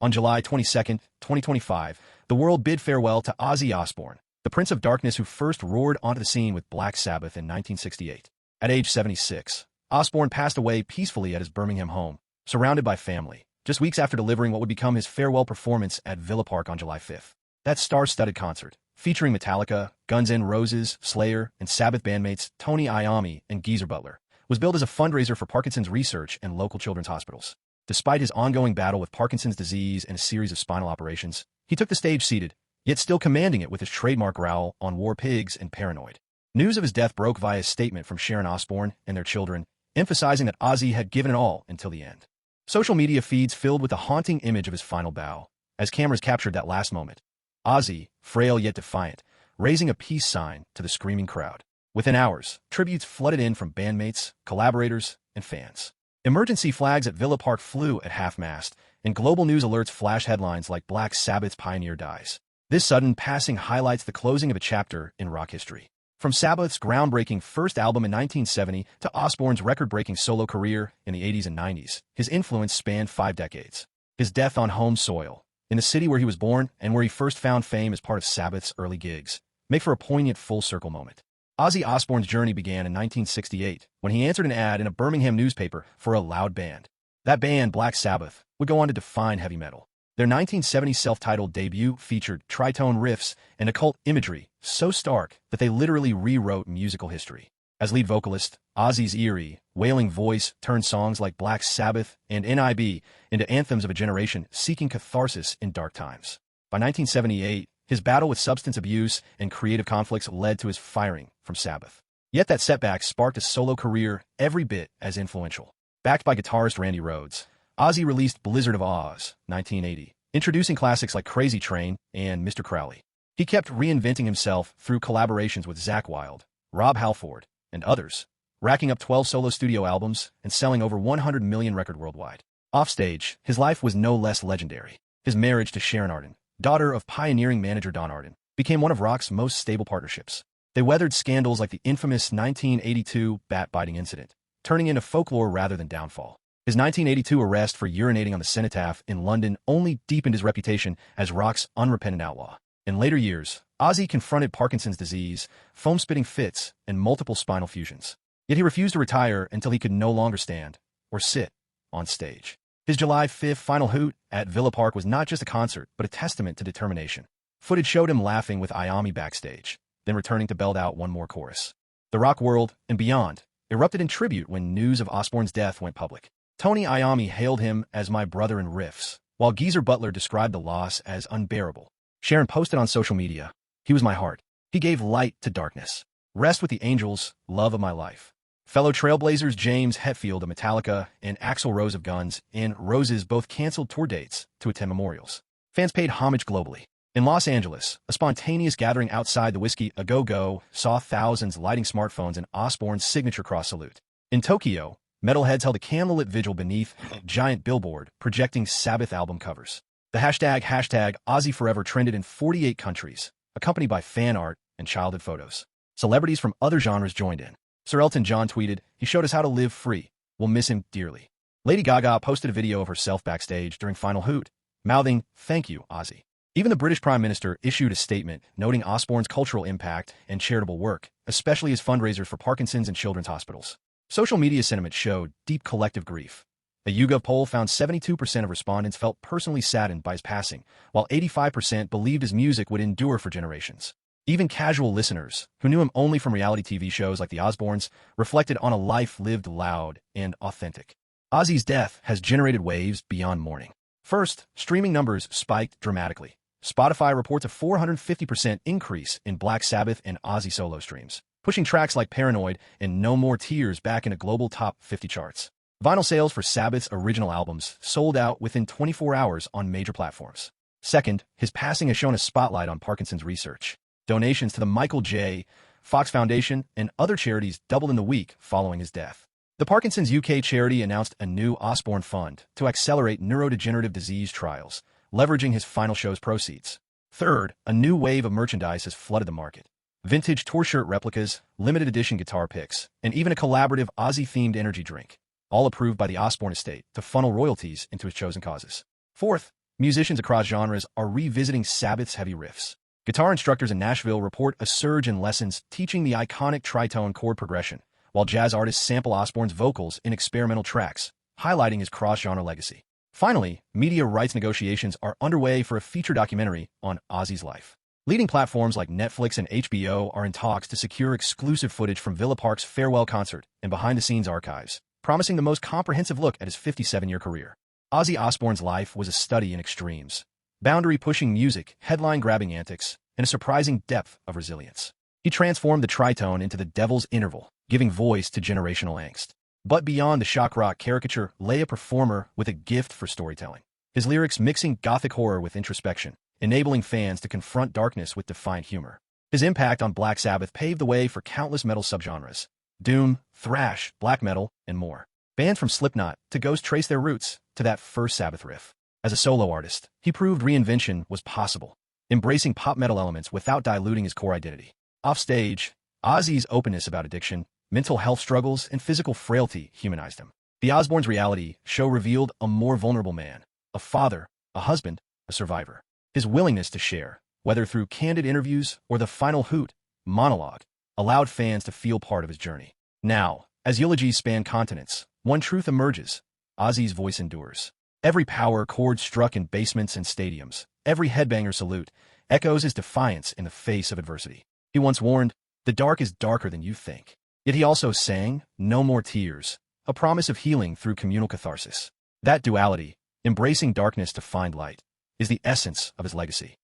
On July 22, 2025, the world bid farewell to Ozzy Osbourne, the Prince of Darkness who first roared onto the scene with Black Sabbath in 1968. At age 76, Osbourne passed away peacefully at his Birmingham home, surrounded by family, just weeks after delivering what would become his farewell performance at Villa Park on July 5th. That star-studded concert, featuring Metallica, Guns N' Roses, Slayer, and Sabbath bandmates Tony Iommi and Geezer Butler, was billed as a fundraiser for Parkinson's research and local children's hospitals. Despite his ongoing battle with Parkinson's disease and a series of spinal operations, he took the stage seated, yet still commanding it with his trademark growl on War Pigs and Paranoid. News of his death broke via a statement from Sharon Osbourne and their children, emphasizing that Ozzy had given it all until the end. Social media feeds filled with the haunting image of his final bow, as cameras captured that last moment. Ozzy, frail yet defiant, raising a peace sign to the screaming crowd. Within hours, tributes flooded in from bandmates, collaborators, and fans. Emergency flags at Villa Park flew at half-mast, and global news alerts flash headlines like Black Sabbath's pioneer dies. This sudden passing highlights the closing of a chapter in rock history. From Sabbath's groundbreaking first album in 1970 to Osbourne's record-breaking solo career in the 80s and 90s, his influence spanned 5 decades. His death on home soil, in the city where he was born and where he first found fame as part of Sabbath's early gigs, make for a poignant full-circle moment. Ozzy Osbourne's journey began in 1968 when he answered an ad in a Birmingham newspaper for a loud band. That band, Black Sabbath, would go on to define heavy metal. Their 1970 self-titled debut featured tritone riffs and occult imagery so stark that they literally rewrote musical history. As lead vocalist, Ozzy's eerie, wailing voice turned songs like Black Sabbath and NIB into anthems of a generation seeking catharsis in dark times. By 1978, his battle with substance abuse and creative conflicts led to his firing from Sabbath. Yet that setback sparked a solo career every bit as influential. Backed by guitarist Randy Rhoads, Ozzy released Blizzard of Oz, 1980, introducing classics like Crazy Train and Mr. Crowley. He kept reinventing himself through collaborations with Zakk Wylde, Rob Halford, and others, racking up 12 solo studio albums and selling over 100 million records worldwide. Offstage, his life was no less legendary. His marriage to Sharon Osbourne, daughter of pioneering manager Don Arden, became one of rock's most stable partnerships. They weathered scandals like the infamous 1982 bat-biting incident, turning into folklore rather than downfall. His 1982 arrest for urinating on the cenotaph in London only deepened his reputation as rock's unrepentant outlaw. In later years, Ozzy confronted Parkinson's disease, foam-spitting fits, and multiple spinal fusions. Yet he refused to retire until he could no longer stand or sit on stage. His July 5th final hoot at Villa Park was not just a concert, but a testament to determination. Footage showed him laughing with Iommi backstage, then returning to belt out one more chorus. The rock world, and beyond, erupted in tribute when news of Osbourne's death went public. Tony Iommi hailed him as my brother in riffs, while Geezer Butler described the loss as unbearable. Sharon posted on social media, "He was my heart. He gave light to darkness. Rest with the angels, love of my life." Fellow Trailblazers James Hetfield of Metallica and Axl Rose of Guns N' Roses both canceled tour dates to attend memorials. Fans paid homage globally. In Los Angeles, a spontaneous gathering outside the Whiskey A Go Go saw thousands lighting smartphones and Osbourne's signature cross salute. In Tokyo, metalheads held a candlelit vigil beneath a giant billboard projecting Sabbath album covers. The hashtag Ozzy Forever trended in 48 countries, accompanied by fan art and childhood photos. Celebrities from other genres joined in. Sir Elton John tweeted, "He showed us how to live free. We'll miss him dearly." Lady Gaga posted a video of herself backstage during Final Hoot, mouthing, "Thank you, Ozzy." Even the British Prime Minister issued a statement noting Osbourne's cultural impact and charitable work, especially his fundraisers for Parkinson's and children's hospitals. Social media sentiment showed deep collective grief. A YouGov poll found 72% of respondents felt personally saddened by his passing, while 85% believed his music would endure for generations. Even casual listeners, who knew him only from reality TV shows like The Osbournes, reflected on a life lived loud and authentic. Ozzy's death has generated waves beyond mourning. First, streaming numbers spiked dramatically. Spotify reports a 450% increase in Black Sabbath and Ozzy solo streams, pushing tracks like Paranoid and No More Tears back into global top 50 charts. Vinyl sales for Sabbath's original albums sold out within 24 hours on major platforms. Second, his passing has shown a spotlight on Parkinson's research. Donations to the Michael J. Fox Foundation and other charities doubled in the week following his death. The Parkinson's UK charity announced a new Osbourne fund to accelerate neurodegenerative disease trials, leveraging his final show's proceeds. Third, a new wave of merchandise has flooded the market. Vintage tour shirt replicas, limited edition guitar picks, and even a collaborative Ozzy-themed energy drink, all approved by the Osbourne estate to funnel royalties into his chosen causes. Fourth, musicians across genres are revisiting Sabbath's heavy riffs. Guitar instructors in Nashville report a surge in lessons teaching the iconic tritone chord progression, while jazz artists sample Osbourne's vocals in experimental tracks, highlighting his cross-genre legacy. Finally, media rights negotiations are underway for a feature documentary on Ozzy's life. Leading platforms like Netflix and HBO are in talks to secure exclusive footage from Villa Park's farewell concert and behind-the-scenes archives, promising the most comprehensive look at his 57-year career. Ozzy Osbourne's life was a study in extremes, boundary-pushing music, headline-grabbing antics, and a surprising depth of resilience. He transformed the tritone into the devil's interval, giving voice to generational angst. But beyond the shock rock caricature lay a performer with a gift for storytelling. His lyrics mixing gothic horror with introspection, enabling fans to confront darkness with defiant humor. His impact on Black Sabbath paved the way for countless metal subgenres: doom, thrash, black metal, and more. Bands from Slipknot to Ghost trace their roots to that first Sabbath riff. As a solo artist, he proved reinvention was possible, embracing pop metal elements without diluting his core identity. Offstage, Ozzy's openness about addiction, mental health struggles, and physical frailty humanized him. The Osbournes reality show revealed a more vulnerable man, a father, a husband, a survivor. His willingness to share, whether through candid interviews or the final hoot monologue, allowed fans to feel part of his journey. Now, as eulogies span continents, one truth emerges: Ozzy's voice endures. Every power chord struck in basements and stadiums, every headbanger salute, echoes his defiance in the face of adversity. He once warned, "The dark is darker than you think." Yet he also sang, "No more tears," a promise of healing through communal catharsis. That duality, embracing darkness to find light, is the essence of his legacy.